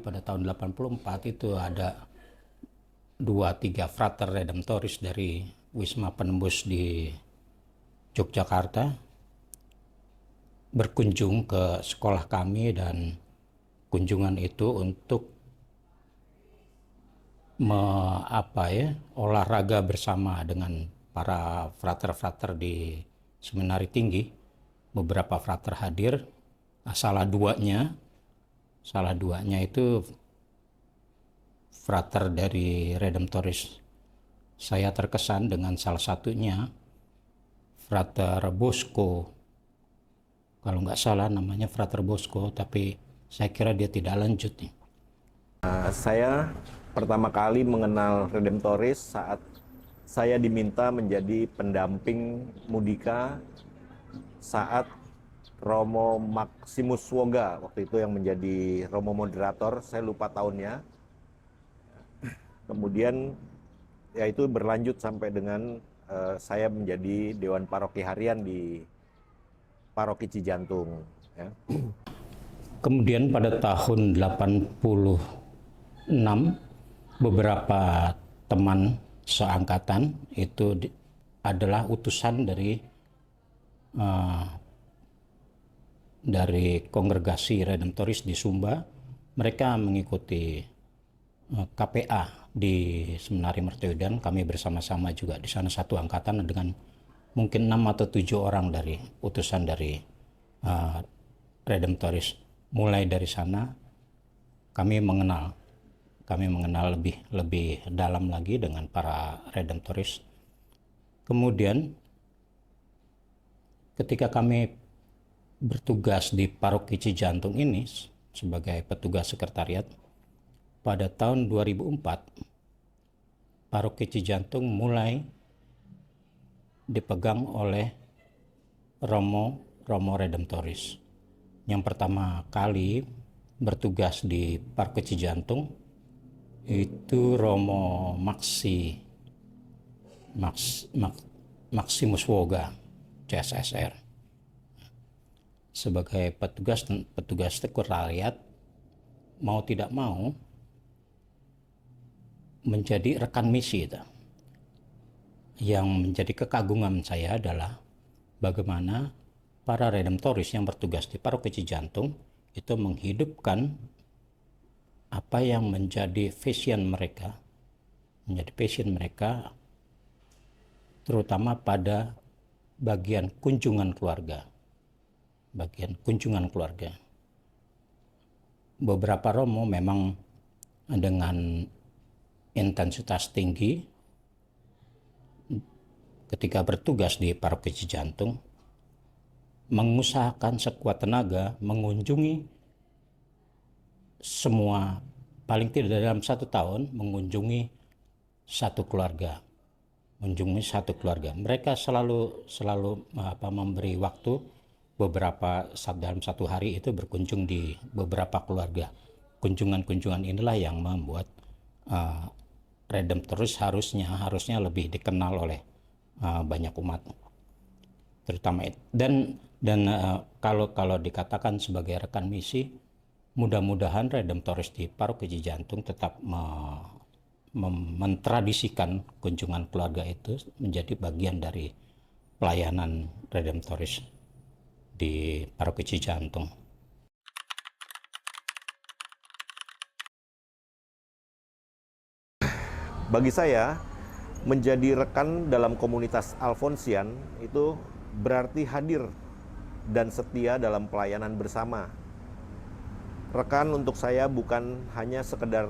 Pada tahun 84 itu ada 2-3 frater redemptoris dari Wisma Penembus di Yogyakarta berkunjung ke sekolah kami, dan kunjungan itu untuk olahraga bersama dengan para frater-frater di Seminari Tinggi. Beberapa frater hadir. Salah duanya itu frater dari Redemptoris. Saya terkesan dengan salah satunya, Frater Bosco. Kalau nggak salah namanya Frater Bosco, tapi saya kira dia tidak lanjut nih. Saya pertama kali mengenal Redemptoris saat saya diminta menjadi pendamping Mudika saat Romo Maximus Woga, waktu itu yang menjadi Romo Moderator, saya lupa tahunnya. Kemudian ya itu berlanjut sampai dengan saya menjadi Dewan Paroki Harian di Paroki Cijantung. Ya. Kemudian pada tahun 86, beberapa teman seangkatan itu adalah utusan dari kongregasi Redemptoris di Sumba. Mereka mengikuti KPA di Seminari Mertoyudan. Kami bersama-sama juga di sana, satu angkatan dengan mungkin 6 atau 7 orang dari utusan dari Redemptoris. Mulai dari sana kami mengenal lebih dalam lagi dengan para Redemptoris. Kemudian ketika kami bertugas di Paroki Cijantung ini sebagai petugas sekretariat, pada tahun 2004 Paroki Cijantung mulai dipegang oleh Romo Redemptoris. Yang pertama kali bertugas di Paroki Cijantung itu Romo Maximus Woga, CSSR, sebagai petugas sekretariat. Mau tidak mau menjadi rekan misi itu. Yang menjadi kekaguman saya adalah bagaimana para redemptoris yang bertugas di Paroki Cijantung itu menghidupkan apa yang menjadi passion mereka, terutama pada bagian kunjungan keluarga. Beberapa romo memang dengan intensitas tinggi ketika bertugas di Paroki Cijantung mengusahakan sekuat tenaga mengunjungi semua, paling tidak dalam 1 tahun mengunjungi satu keluarga. Mereka selalu memberi waktu dalam 1 hari itu berkunjung di beberapa keluarga. Kunjungan-kunjungan inilah yang membuat Redemptorus harusnya lebih dikenal oleh banyak umat, terutama itu. Dan kalau dikatakan sebagai rekan misi, mudah-mudahan Redemptoris di Paroki Cijantung tetap mentradisikan kunjungan keluarga itu menjadi bagian dari pelayanan Redemptoris di Paroki Cijantung. Bagi saya, menjadi rekan dalam komunitas Alfonsian itu berarti hadir dan setia dalam pelayanan bersama. Rekan untuk saya bukan hanya sekedar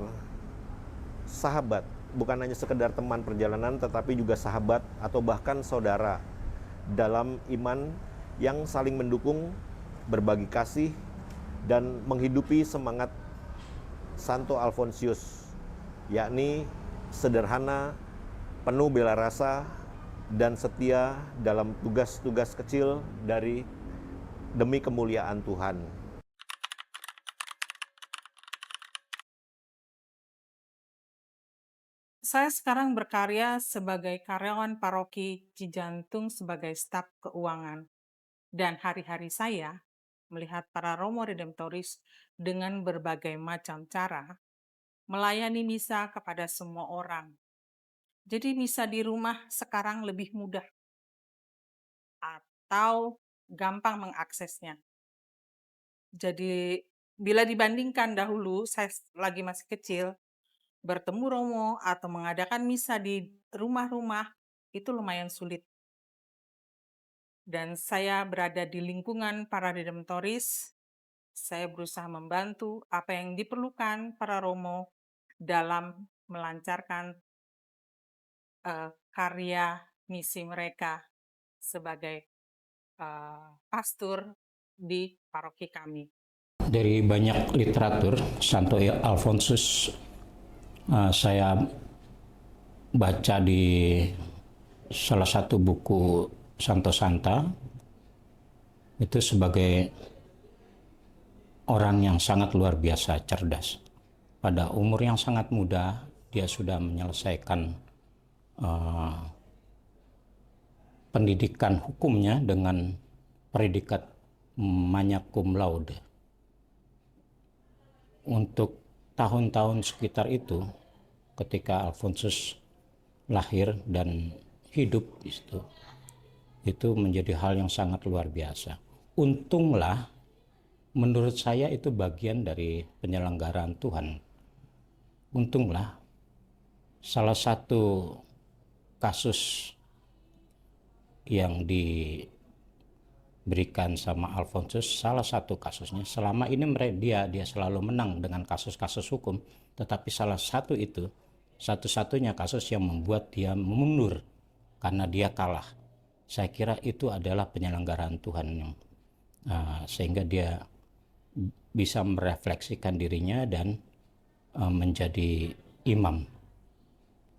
sahabat, bukan hanya sekedar teman perjalanan, tetapi juga sahabat atau bahkan saudara dalam iman yang saling mendukung, berbagi kasih, dan menghidupi semangat Santo Alfonsius, yakni sederhana, penuh bela rasa, dan setia dalam tugas-tugas kecil demi kemuliaan Tuhan. Saya sekarang berkarya sebagai karyawan Paroki Cijantung sebagai staf keuangan. Dan hari-hari saya melihat para Romo Redemptoris dengan berbagai macam cara melayani misa kepada semua orang. Jadi misa di rumah sekarang lebih mudah atau gampang mengaksesnya. Jadi bila dibandingkan dahulu saya lagi masih kecil, bertemu Romo atau mengadakan misa di rumah-rumah itu lumayan sulit. Dan saya berada di lingkungan para redemptoris, saya berusaha membantu apa yang diperlukan para Romo dalam melancarkan karya misi mereka sebagai pastor di paroki kami. Dari banyak literatur, Santo Alfonsus saya baca di salah satu buku Santo Santa, itu sebagai orang yang sangat luar biasa cerdas. Pada umur yang sangat muda, dia sudah menyelesaikan pendidikan hukumnya dengan predikat magna cum laude. Untuk tahun-tahun sekitar itu, ketika Alfonsus lahir dan hidup itu menjadi hal yang sangat luar biasa. Untunglah, menurut saya itu bagian dari penyelenggaraan Tuhan. Untunglah, salah satu kasus yang diberikan sama Alfonsus, salah satu kasusnya, selama ini dia selalu menang dengan kasus-kasus hukum, tetapi salah satu itu, satu-satunya kasus yang membuat dia mundur karena dia kalah. Saya kira itu adalah penyelenggaraan Tuhan yang sehingga dia bisa merefleksikan dirinya dan menjadi imam.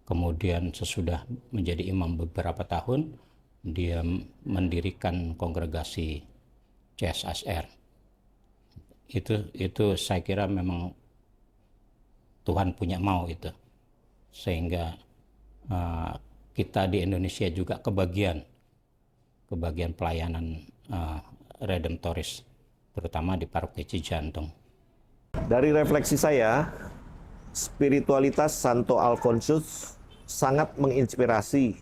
Kemudian sesudah menjadi imam beberapa tahun, dia mendirikan kongregasi CSSR. Itu saya kira memang Tuhan punya mau itu, sehingga kita di Indonesia juga kebagian pelayanan redemptoris, terutama di Paroki Cijantung. Dari refleksi saya, spiritualitas Santo Alfonsus sangat menginspirasi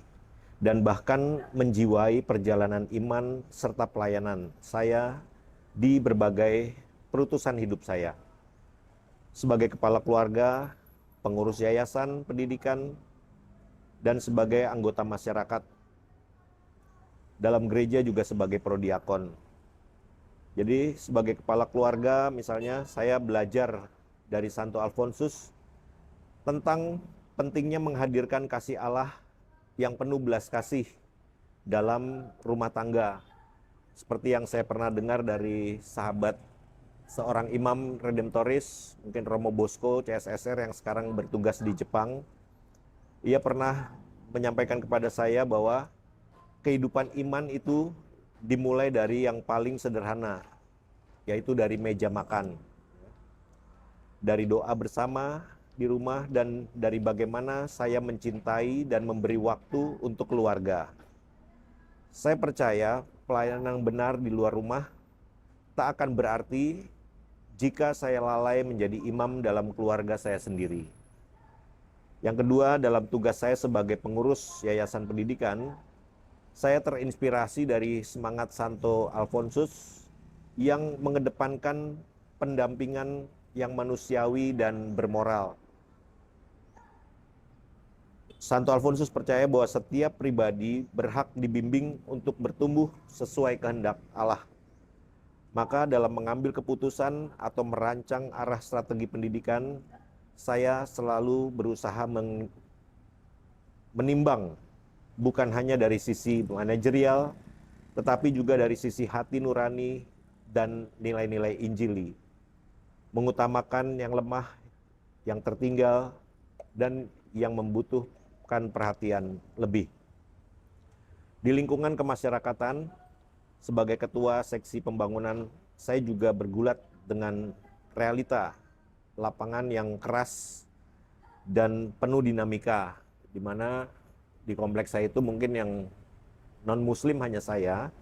dan bahkan menjiwai perjalanan iman serta pelayanan saya di berbagai perutusan hidup saya. Sebagai kepala keluarga, pengurus yayasan pendidikan, dan sebagai anggota masyarakat. Dalam gereja juga sebagai prodiakon. Jadi sebagai kepala keluarga misalnya saya belajar dari Santo Alfonsus tentang pentingnya menghadirkan kasih Allah yang penuh belas kasih dalam rumah tangga. Seperti yang saya pernah dengar dari sahabat seorang imam redemptoris, mungkin Romo Bosco CSSR yang sekarang bertugas di Jepang. Ia pernah menyampaikan kepada saya bahwa kehidupan iman itu dimulai dari yang paling sederhana, yaitu dari meja makan. Dari doa bersama di rumah dan dari bagaimana saya mencintai dan memberi waktu untuk keluarga. Saya percaya pelayanan yang benar di luar rumah tak akan berarti jika saya lalai menjadi imam dalam keluarga saya sendiri. Yang kedua, dalam tugas saya sebagai pengurus yayasan pendidikan, saya terinspirasi dari semangat Santo Alfonsus yang mengedepankan pendampingan yang manusiawi dan bermoral. Santo Alfonsus percaya bahwa setiap pribadi berhak dibimbing untuk bertumbuh sesuai kehendak Allah. Maka dalam mengambil keputusan atau merancang arah strategi pendidikan, saya selalu berusaha menimbang bukan hanya dari sisi manajerial, tetapi juga dari sisi hati nurani dan nilai-nilai Injili. Mengutamakan yang lemah, yang tertinggal, dan yang membutuhkan perhatian lebih. Di lingkungan kemasyarakatan, sebagai ketua seksi pembangunan, saya juga bergulat dengan realita lapangan yang keras dan penuh dinamika, di mana di kompleks saya itu mungkin yang non-muslim hanya saya,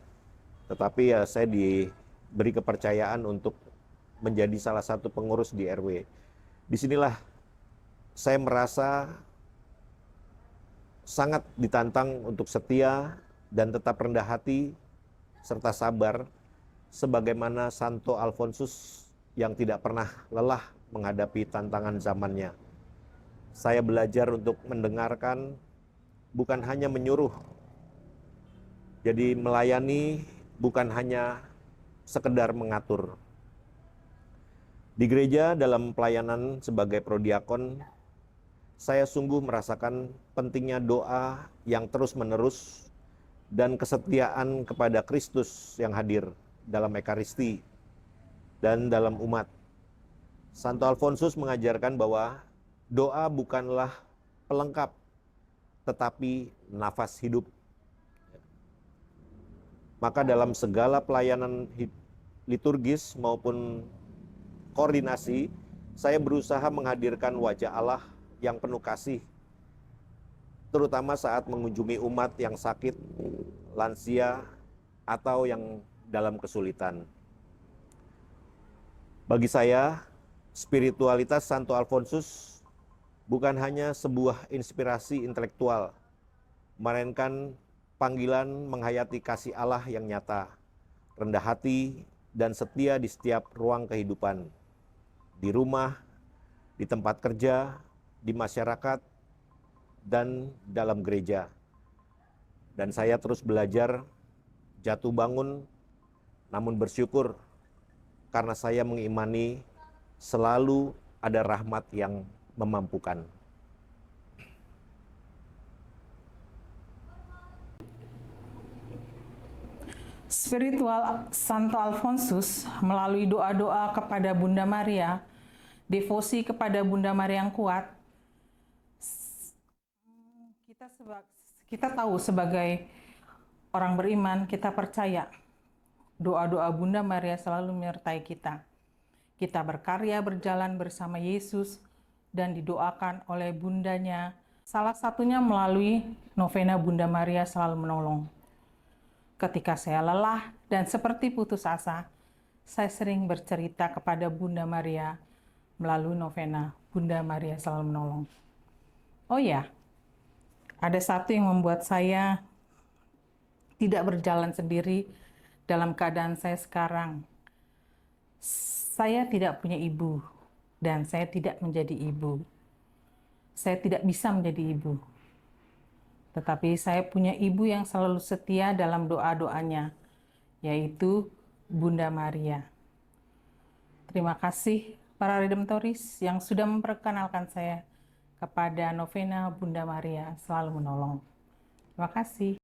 tetapi ya saya beri kepercayaan untuk menjadi salah satu pengurus di RW. Disinilah saya merasa sangat ditantang untuk setia dan tetap rendah hati serta sabar sebagaimana Santo Alfonsus yang tidak pernah lelah menghadapi tantangan zamannya. Saya belajar untuk mendengarkan, bukan hanya menyuruh. Jadi melayani bukan hanya sekedar mengatur. Di gereja dalam pelayanan sebagai prodiakon, saya sungguh merasakan pentingnya doa yang terus-menerus dan kesetiaan kepada Kristus yang hadir dalam Ekaristi dan dalam umat. Santo Alfonsus mengajarkan bahwa doa bukanlah pelengkap, tetapi nafas hidup. Maka dalam segala pelayanan liturgis maupun koordinasi, saya berusaha menghadirkan wajah Allah yang penuh kasih, terutama saat mengunjungi umat yang sakit, lansia, atau yang dalam kesulitan. Bagi saya, spiritualitas Santo Alfonsus bukan hanya sebuah inspirasi intelektual, melainkan panggilan menghayati kasih Allah yang nyata, rendah hati, dan setia di setiap ruang kehidupan. Di rumah, di tempat kerja, di masyarakat, dan dalam gereja. Dan saya terus belajar, jatuh bangun, namun bersyukur karena saya mengimani selalu ada rahmat yang memampukan. Spiritual Santo Alfonsus melalui doa-doa kepada Bunda Maria, devosi kepada Bunda Maria yang kuat, kita tahu sebagai orang beriman, kita percaya doa-doa Bunda Maria selalu menyertai kita. Kita berkarya berjalan bersama Yesus dan didoakan oleh bundanya. Salah satunya melalui novena Bunda Maria selalu menolong. Ketika saya lelah dan seperti putus asa, saya sering bercerita kepada Bunda Maria melalui novena Bunda Maria selalu menolong. Oh ya, ada satu yang membuat saya tidak berjalan sendiri dalam keadaan saya sekarang. Saya tidak punya ibu dan saya tidak menjadi ibu. Saya tidak bisa menjadi ibu. Tetapi saya punya ibu yang selalu setia dalam doa-doanya, yaitu Bunda Maria. Terima kasih para redemptoris yang sudah memperkenalkan saya kepada novena Bunda Maria selalu menolong. Terima kasih.